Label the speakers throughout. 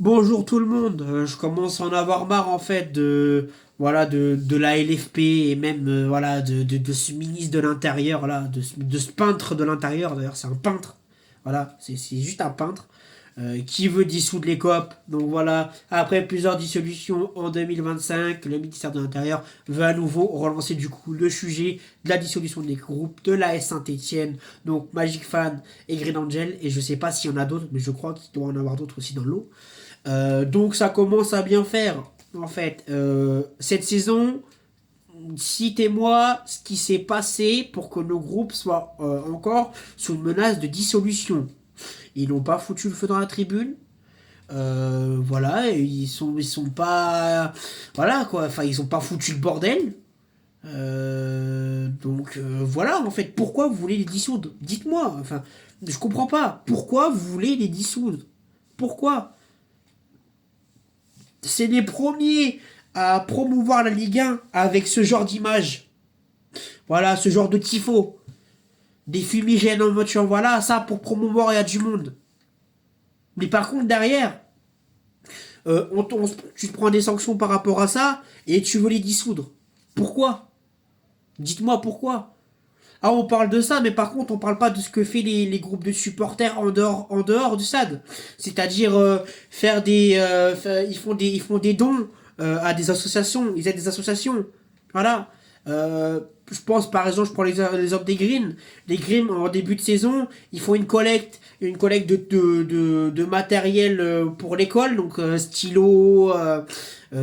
Speaker 1: Bonjour tout le monde. Je commence à en avoir marre en fait de la LFP et même voilà de ce ministre de l'Intérieur là, de ce peintre de l'Intérieur. D'ailleurs, c'est un peintre. Voilà, c'est juste un peintre qui veut dissoudre les coop. Donc voilà, après plusieurs dissolutions en 2025, le ministère de l'Intérieur veut à nouveau relancer du coup le sujet de la dissolution des groupes de l'AS Saint-Etienne, donc Magic Fan et Green Angel. Et je sais pas s'il y en a d'autres, mais je crois qu'il doit en avoir d'autres aussi dans l'eau. Donc ça commence à bien faire. En fait, cette saison, citez-moi ce qui s'est passé pour que nos groupes soient encore sous une menace de dissolution. Ils n'ont pas foutu le feu dans la tribune. Voilà, et ils sont pas, voilà quoi. Enfin, ils ont pas foutu le bordel. Voilà, en fait, pourquoi vous voulez les dissoudre? Dites-moi. Enfin, je comprends pas. Pourquoi vous voulez les dissoudre? Pourquoi? C'est les premiers à promouvoir la Ligue 1 avec ce genre d'image. Voilà, ce genre de tifo. Des fumigènes en mode champ. Voilà, ça pour promouvoir, il y a du monde. Mais par contre, derrière, tu te prends des sanctions par rapport à ça et tu veux les dissoudre. Pourquoi? Dites-moi pourquoi. Ah, on parle de ça, mais par contre, on parle pas de ce que fait les groupes de supporters en dehors du stade. C'est-à-dire faire ils font des dons à des associations, ils aident des associations. Voilà. Je pense par exemple, je prends les hommes des Greens. Les Greens, en début de saison, ils font une collecte de matériel pour l'école, donc stylo,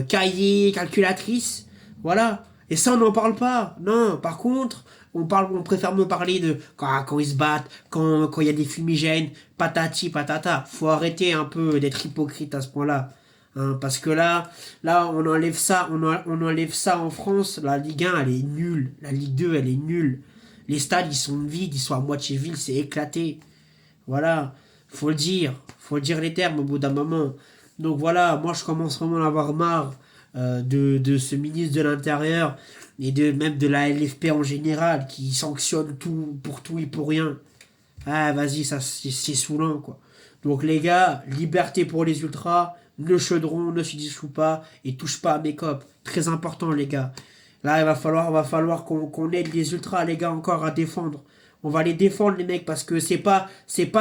Speaker 1: cahier, calculatrice. Voilà. Et ça, on n'en parle pas. Non, par contre, on préfère me parler de quand ils se battent, quand il y a des fumigènes, patati patata. Faut arrêter un peu d'être hypocrite à ce point-là. Hein, parce que là, on enlève ça en France. La Ligue 1, elle est nulle. La Ligue 2, elle est nulle. Les stades, ils sont vides, ils sont à moitié vides, c'est éclaté. Voilà, faut le dire les termes au bout d'un moment. Donc voilà, moi je commence vraiment à avoir marre de ce ministre de l'Intérieur et même de la LFP en général qui sanctionne tout et pour rien. Ah vas-y, ça c'est saoulant quoi. Donc les gars, liberté pour les ultras, le chaudron ne se dissout pas et touche pas à mes copes. Très important les gars. Là va falloir qu'on aide les ultras les gars encore à défendre. On va les défendre les mecs parce que c'est pas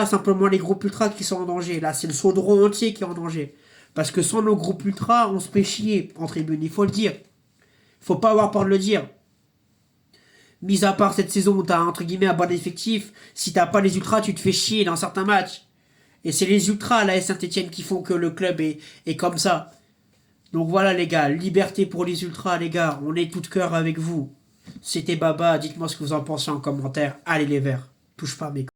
Speaker 1: simplement les groupes ultras qui sont en danger. Là c'est le chaudron entier qui est en danger. Parce que sans nos groupes ultras, on se fait chier en tribune, il faut le dire. Faut pas avoir peur de le dire. Mis à part cette saison où t'as entre guillemets un bon effectif, si t'as pas les ultras, tu te fais chier dans certains matchs. Et c'est les ultras, la Saint-Etienne, qui font que le club est comme ça. Donc voilà les gars, liberté pour les ultras les gars, on est tout de cœur avec vous. C'était Baba, dites-moi ce que vous en pensez en commentaire. Allez les verts, touche pas mes